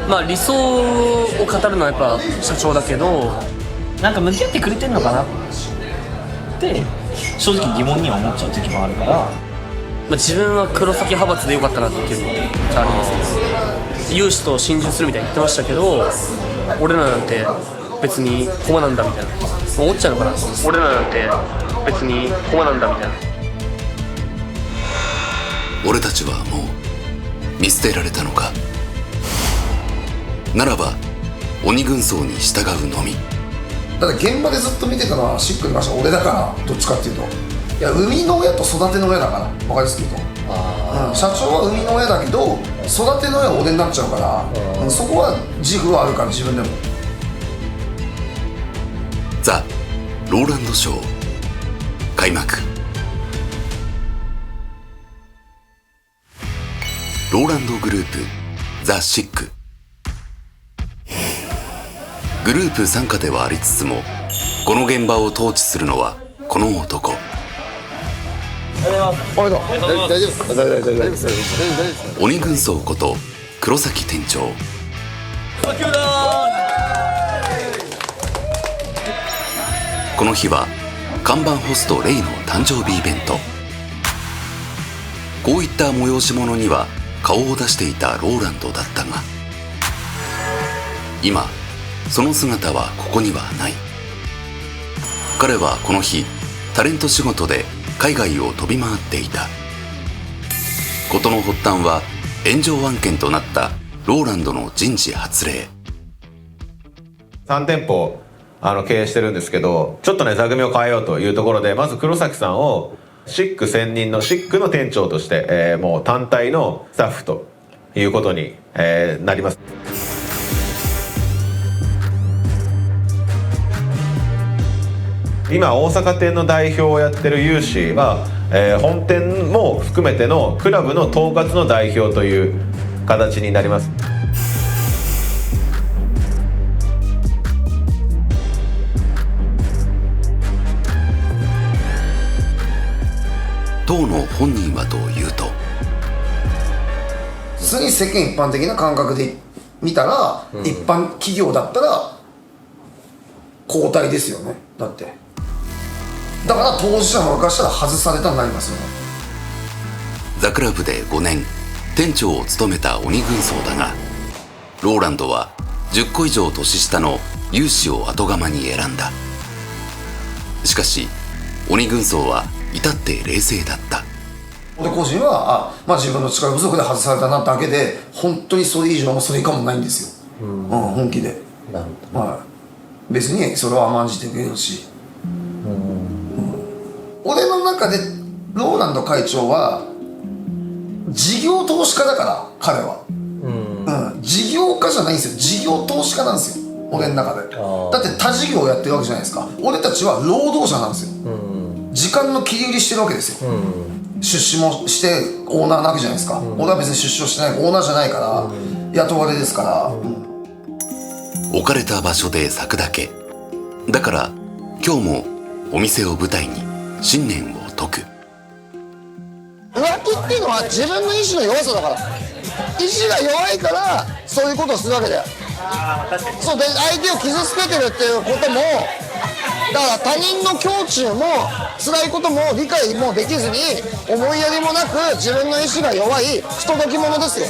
まあ理想を語るのはやっぱ社長だけど、なんか向き合ってくれてんのかなって正直疑問には思っちゃう時もあるから、まあ、自分は黒崎派閥でよかったなっていうのがありますね。有志と心中するみたいに言ってましたけど、俺らなんて別に駒なんだみたいな思っちゃうのかな。俺らなんて別に駒なんだみたいな。俺たちはもう見捨てられたのか。ならば鬼軍曹に従うのみ。だって現場でずっと見てたのはシックに関しては俺だから、どっちかっていうと、いや生みの親と育ての親だから、分かりやすく言うと、社長は生みの親だけど育ての親は俺になっちゃうから、そこは自負はあるから、自分でも。ザ・ローランドショー開幕。ローランドグループザ・シック。グループ傘下ではありつつも、この現場を統治するのはこの男。鬼軍曹こと黒崎店長。この日は看板ホストレイの誕生日イベント。こういった催し物には顔を出していたローランドだったが、今その姿はここにはない。彼はこの日タレント仕事で海外を飛び回っていた。事の発端は炎上案件となったローランドの人事発令。3店舗経営してるんですけど、ちょっとね座組を変えようというところで、まず黒崎さんをシック専任のシックの店長として、もう単体のスタッフということに、なります。今大阪店の代表をやってる有志は、本店も含めてのクラブの統括の代表という形になります。当の本人はというと、普通に世間一般的な感覚で見たら、一般企業だったら交代ですよね。だってだから当事者のからしたら外されたになりますよね。ザクラブで5年店長を務めた鬼軍曹だが、ローランドは10個以上年下の有志を後釜に選んだ。しかし鬼軍曹は至って冷静だった。俺個人は自分の力不足で外されたなだけで、本当にそれ以上もそれ以下もないんですよ。本気で。なるほど。別にそれは甘んじてくれるし、俺の中でローランド会長は事業投資家だから、彼は、事業家じゃないんですよ。事業投資家なんですよ、俺の中で。だって他事業をやってるわけじゃないですか。俺たちは労働者なんですよ。時間の切り売りしてるわけですよ。出資もしてオーナーなわけじゃないですか。俺は別に出資をしてない、オーナーじゃないから、雇われですから。置かれた場所で咲くだけだから、今日もお店を舞台に信念を説く。浮気っていうのは自分の意志の弱さだから、意志が弱いからそういうことをするわけだよ。そうで、相手を傷つけてるっていうことも、だから他人の胸中も辛いことも理解もできずに、思いやりもなく自分の意志が弱い不届き者ですよ。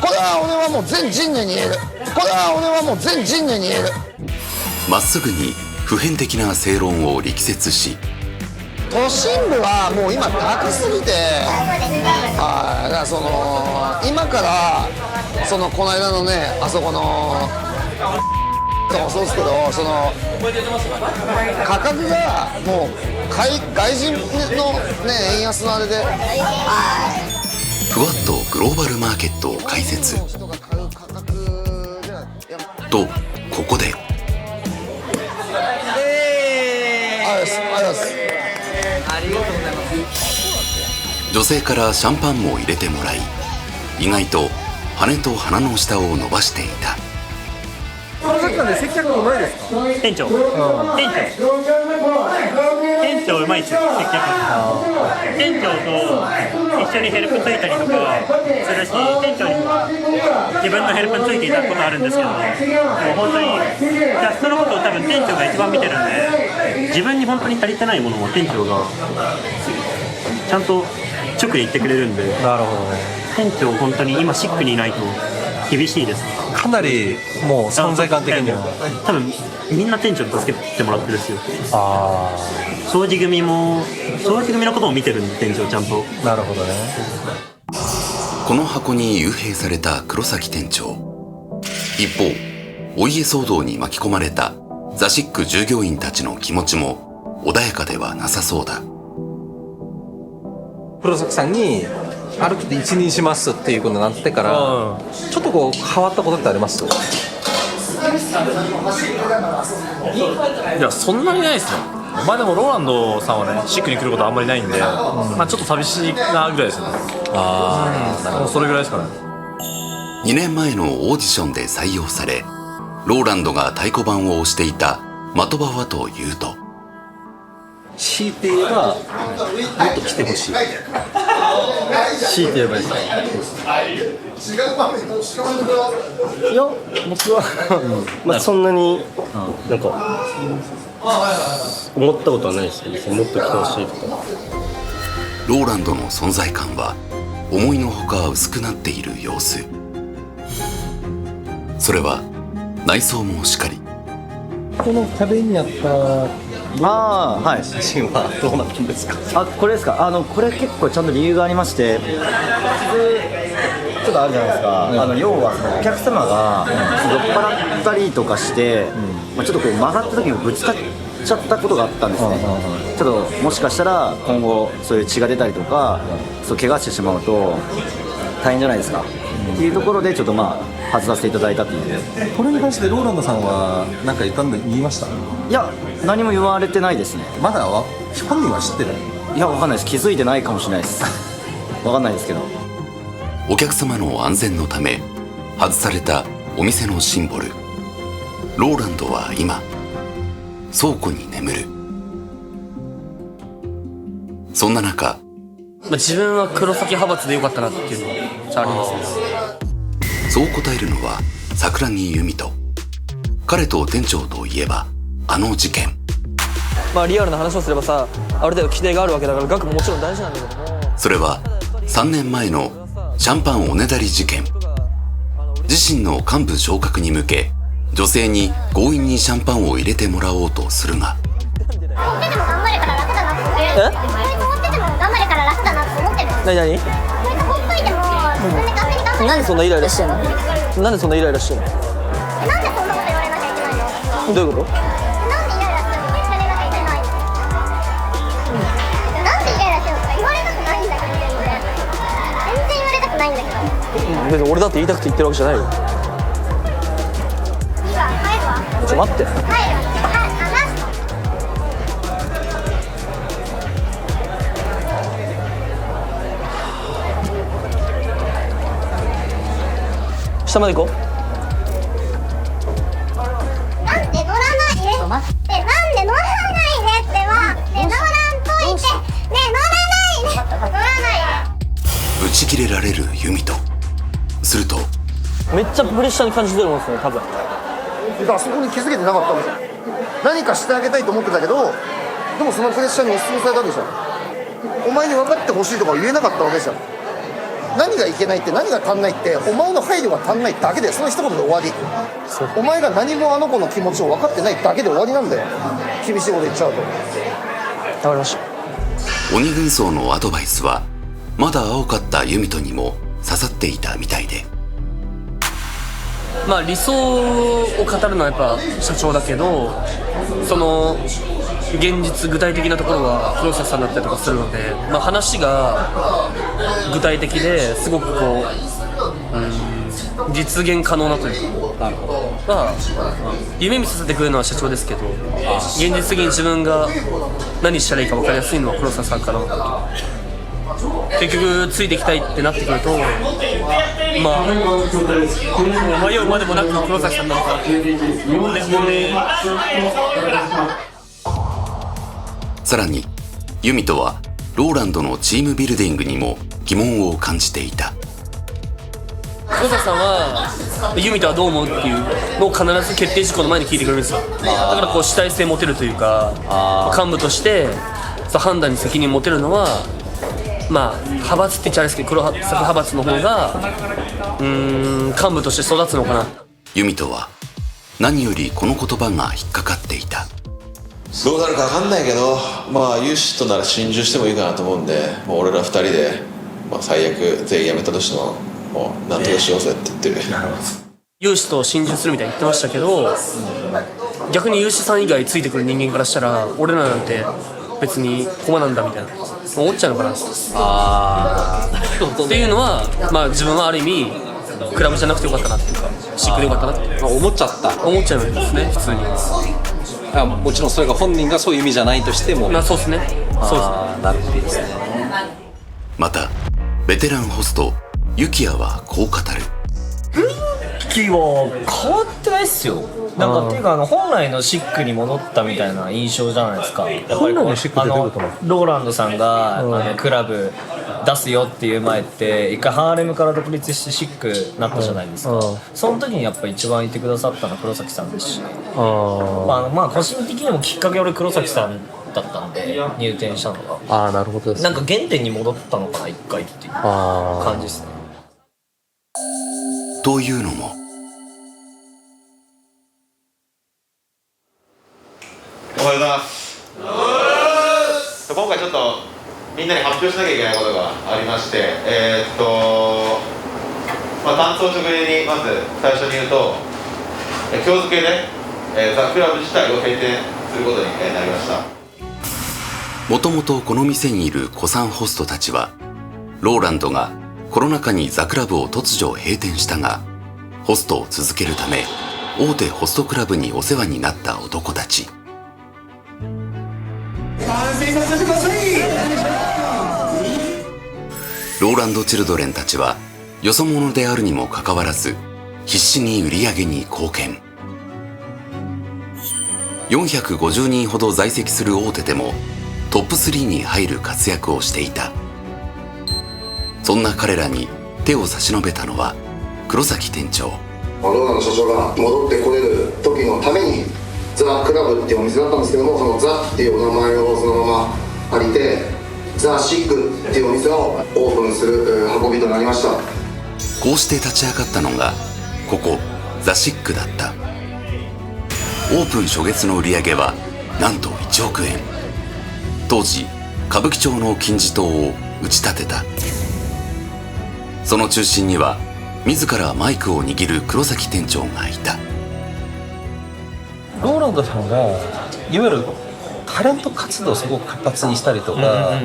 これは俺はもう全人類に言える。まっすぐに普遍的な正論を力説し、都心部はもう今高すぎて、だから今からこの間のね、あそこのとかもそうですけど、価格がもう外人のね、円安のあれで、ふわっとグローバルマーケットを開設と、ここで女性からシャンパンも入れてもらい、意外と羽と鼻の下を伸ばしていた。この中で接客うまいですか？店長うまいですよ、接客。店長と一緒にヘルプついたりとかするし、店長にも自分のヘルプについていただくことあるんですけども、もう本当にキャストのことを多分店長が一番見てるんで、自分に本当に足りてないものを店長がちゃんと直で言ってくれるんで、なるほどね。店長本当に今シックにいないと厳しいです。かなりもう存在感的には多分みんな店長に助けてもらってるんですよ。あ掃除組のことも見てるんで、店長ちゃんと。あ、なるほどね。この箱に幽閉された黒崎店長。一方、お家騒動に巻き込まれたザシック従業員たちの気持ちも穏やかではなさそうだ。黒崎さんに歩きで一任しますっていうことになってから、ちょっとこう変わったことってあります？いや、そんなにないですよ。まあでもローランドさんはね、シックに来ることはあんまりないんで、まあちょっと寂しいなぐらいですよね。もうそれぐらいですかね。2年前のオーディションで採用され、ローランドが太鼓判を押していた的場はというと、強いて言えばもっと来てほしい。強いて言えばいい。いや、僕はまあそんなになんか思ったことはないですけど、もっと来てほしいとか。ローランドの存在感は思いのほか薄くなっている様子。それは内装もしかり。この壁にあったはい。写真はどうなったんですか？これですか。これ結構ちゃんと理由がありまして、ちょっとあるじゃないですか。要はお客様が酔っ払ったりとかして、まあちょっとこう曲がった時にぶつかっちゃったことがあったんですね。ちょっともしかしたら今後そういう血が出たりとか、そう怪我してしまうと大変じゃないですか。っていうところでちょっとまあ外させていただいたっていう。これに関してローランドさんは何か言いました？いや、何も言われてないですね。まだ本人は知ってない？いや、わかんないです。気づいてないかもしれないです。わかんないですけど。お客様の安全のため外されたお店のシンボル。ローランドは今倉庫に眠る。そんな中、自分は黒崎派閥でよかったなっていうのはありますね。そう答えるのは桜木由美と、彼と店長といえばあの事件。まあリアルな話をすればさ、ある程度規定があるわけだから額ももちろん大事なんだけども、それは3年前のシャンパンおねだり事件。自身の幹部昇格に向け女性に強引にシャンパンを入れてもらおうとするが、何なんでそんなイライラしてんの？なんでそんなイライラしてんの？なんでそんなこと言われなきゃいけないの？どういうこと？なんでイライラしてるの？言われなきゃいけないの？なんでイライラしてるのとか言われたくないんだけど、全然言われたくないんだけど。別に俺だって言いたくて言ってるわけじゃないよ。いいわ、帰るわ。待って。帰るわ。話すの。下まで行こう。なんで乗らないでって、なんで乗らないでっては、ね、乗らんといて、ね、乗らないで、乗らないで。ブチ切れられる由美と、するとめっちゃプレッシャーに感じてるもんですね、多分。あそこに気づけてなかったわけじゃん。何かしてあげたいと思ってたけど、でもそのプレッシャーに押しつぶされたわけじゃん。お前に分かってほしいとか言えなかったわけじゃん。何がいけないって何が足んないって、お前の配慮が足んないだけで、その一言で終わり。お前が何もあの子の気持ちを分かってないだけで終わりなんだよ。厳しいこと言っちゃうと。わかりました。鬼軍曹のアドバイスはまだ青かった由美とにも刺さっていたみたいで、まあ理想を語るのはやっぱ社長だけど、その現実具体的なところは黒崎さんだったりとかするので、まあ、話が具体的ですごくこう、実現可能なというか、まあ夢見させてくれるのは社長ですけど、現実的に自分が何したらいいか分かりやすいのは黒崎さんかなと。結局ついていきたいってなってくると、まあ迷うまでもなく黒崎さんなのかなっていう。さらに由美とはローランドのチームビルディングにも疑問を感じていた。黒崎さんはユミとはどう思うっていうのを必ず決定事項の前に聞いてくれるんですよ。だからこう主体性持てるというか、幹部としてそう判断に責任持てるのは、まあ派閥って言っちゃあれですけど、黒崎派閥の方が幹部として育つのかな。ユミとは何よりこの言葉が引っかかっていた。どうなるか分かんないけど、まあユーシとなら心中してもいいかなと思うんで、もう俺ら2人で、まあ、最悪全員辞めたとしてももう何とかしようぜって言ってる。有志と心中するみたいに言ってましたけど、逆に有志さん以外ついてくる人間からしたら俺らなんて別に駒なんだみたいな思っちゃうのかなっていうのは、まあ自分はある意味クラブじゃなくてよかったなっていうか、シックでよかったなって思っちゃった思っちゃうんですね、普通に。もちろんそれが本人がそういう意味じゃないとしても、そうですね、そうですね。なるほどですね。またベテランホストユキヤはこう語る。雰囲気は変わってないっすよ。なんかっていうか本来のシックに戻ったみたいな印象じゃないですか。やっぱり本来のシックってどういうことなの？ローランドさんが、クラブ出すよっていう前って一回ハーレムから独立してシックになったじゃないですか。その時にやっぱ一番いてくださったのは黒崎さんですし、まあ個人的にもきっかけ俺黒崎さんだったんで入店したのが。なるほどです。なんか原点に戻ったのかな一回っていう感じですね。というのもおはようございます。今回ちょっとみんなに発表しなきゃいけないことがありまして、担当直前にまず最初に言うと、今日付で、ザ・クラブ自体を閉店することになりました。もともとこの店にいる古参ホストたちは、ローランドがコロナ禍にザ・クラブを突如閉店したが、ホストを続けるため大手ホストクラブにお世話になった男たち。ローランド・チルドレンたちはよそ者であるにもかかわらず必死に売り上げに貢献。450人ほど在籍する大手でもトップ3に入る活躍をしていた。そんな彼らに手を差し伸べたのは黒崎店長。ローランド社長が戻ってこれる時のためにザ・クラブっていうお店だったんですけども、そのザっていうお名前をそのまま借りてザ・シックっていうお店をオープンする運びとなりました。こうして立ち上がったのがここザ・シックだった。オープン初月の売り上げはなんと1億円。当時歌舞伎町の金字塔を打ち立てた。その中心には自らマイクを握る黒崎店長がいた。ローランドさんがいわゆるタレント活動をすごく活発にしたりとか、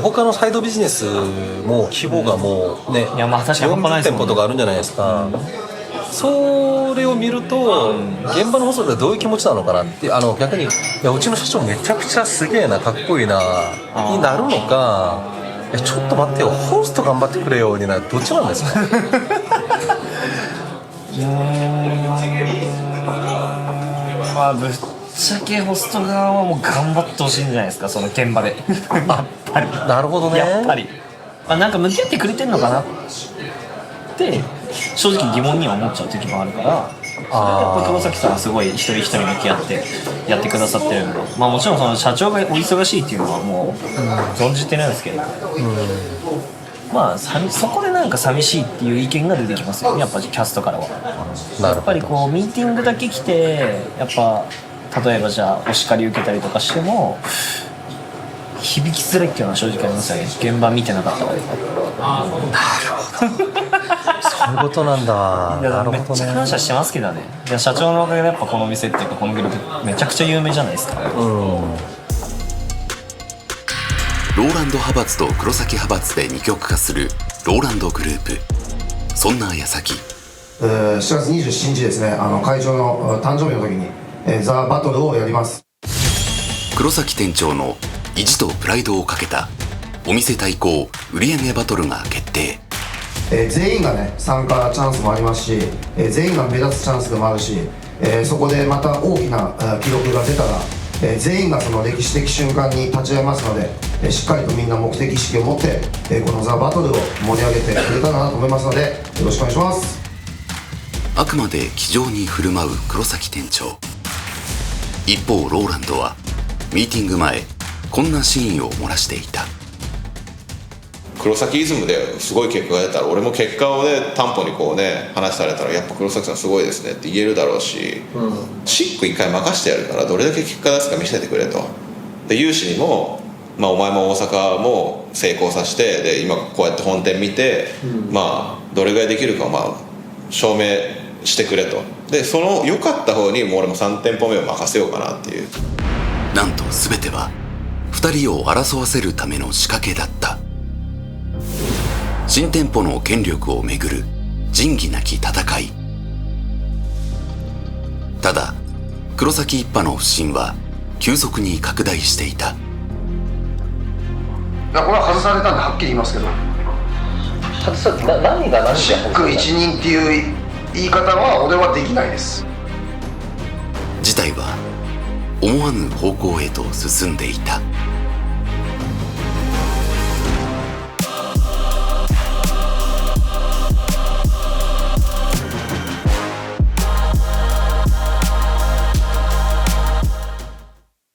他のサイドビジネスも規模がもうね、40店舗とかあるんじゃないですか。それを見ると現場のホストでどういう気持ちなのかなって、逆にいやうちの社長めちゃくちゃすげえな、かっこいいなになるのか、ちょっと待ってよホスト頑張ってくれよになる、どっちなんですか？まあぶっちゃけホスト側はもう頑張ってほしいんじゃないですか、その現場で。やっぱりなるほどね。やっぱりなんか向き合ってくれてんのかなって正直疑問には思っちゃう時もあるから、やっぱ黒崎さんはすごい一人一人向き合ってやってくださってるんで、まあもちろんその社長がお忙しいっていうのはもう存じてるんですけど、まあそこでなんか寂しいっていう意見が出てきますよね、やっぱキャストからは。やっぱりこうミーティングだけ来て、やっぱ例えばじゃあお叱り受けたりとかしても響きづらいっていうのは正直ありますよね、現場見てなかったから。なるほどそういうことなんだ。いやめっちゃ感謝してますけどね。いや社長のおかげでやっぱこの店っていうかこのグループめちゃくちゃ有名じゃないですか。ローランド派閥と黒崎派閥で二極化するローランドグループ。そんな矢先、7月27日ですね、会長の誕生日の時に、ザ・バトルをやります。黒崎店長の意地とプライドをかけたお店対抗売上バトルが決定。全員がね参加チャンスもありますし、全員が目立つチャンスでもあるし、そこでまた大きな記録が出たら、全員がその歴史的瞬間に立ち会いますので、しっかりとみんな目的意識を持って、このザ・バトルを盛り上げてくれたらなと思いますので、よろしくお願いします。あくまで気丈に振る舞う黒崎店長。一方ローランドはミーティング前こんなシーンを漏らしていた。黒崎イズムですごい結果が出たら俺も結果をね担保にこうね話されたらやっぱ黒崎さんすごいですねって言えるだろうし、シック一回任してやるからどれだけ結果出すか見せてくれと。で有志にも、まあ、お前も大阪も成功させてで今こうやって本店見て、まあどれぐらいできるかをまあ証明してくれと。でその良かった方にもう俺も3店舗目を任せようかなっていう。なんと全ては2人を争わせるための仕掛けだった。新店舗の権力をめぐる仁義なき戦い。ただ黒崎一派の不信は急速に拡大していた。いやこれは外されたんではっきり言いますけど、外され何が何でシック一任っていう言い方は俺はできないです。事態は思わぬ方向へと進んでいた。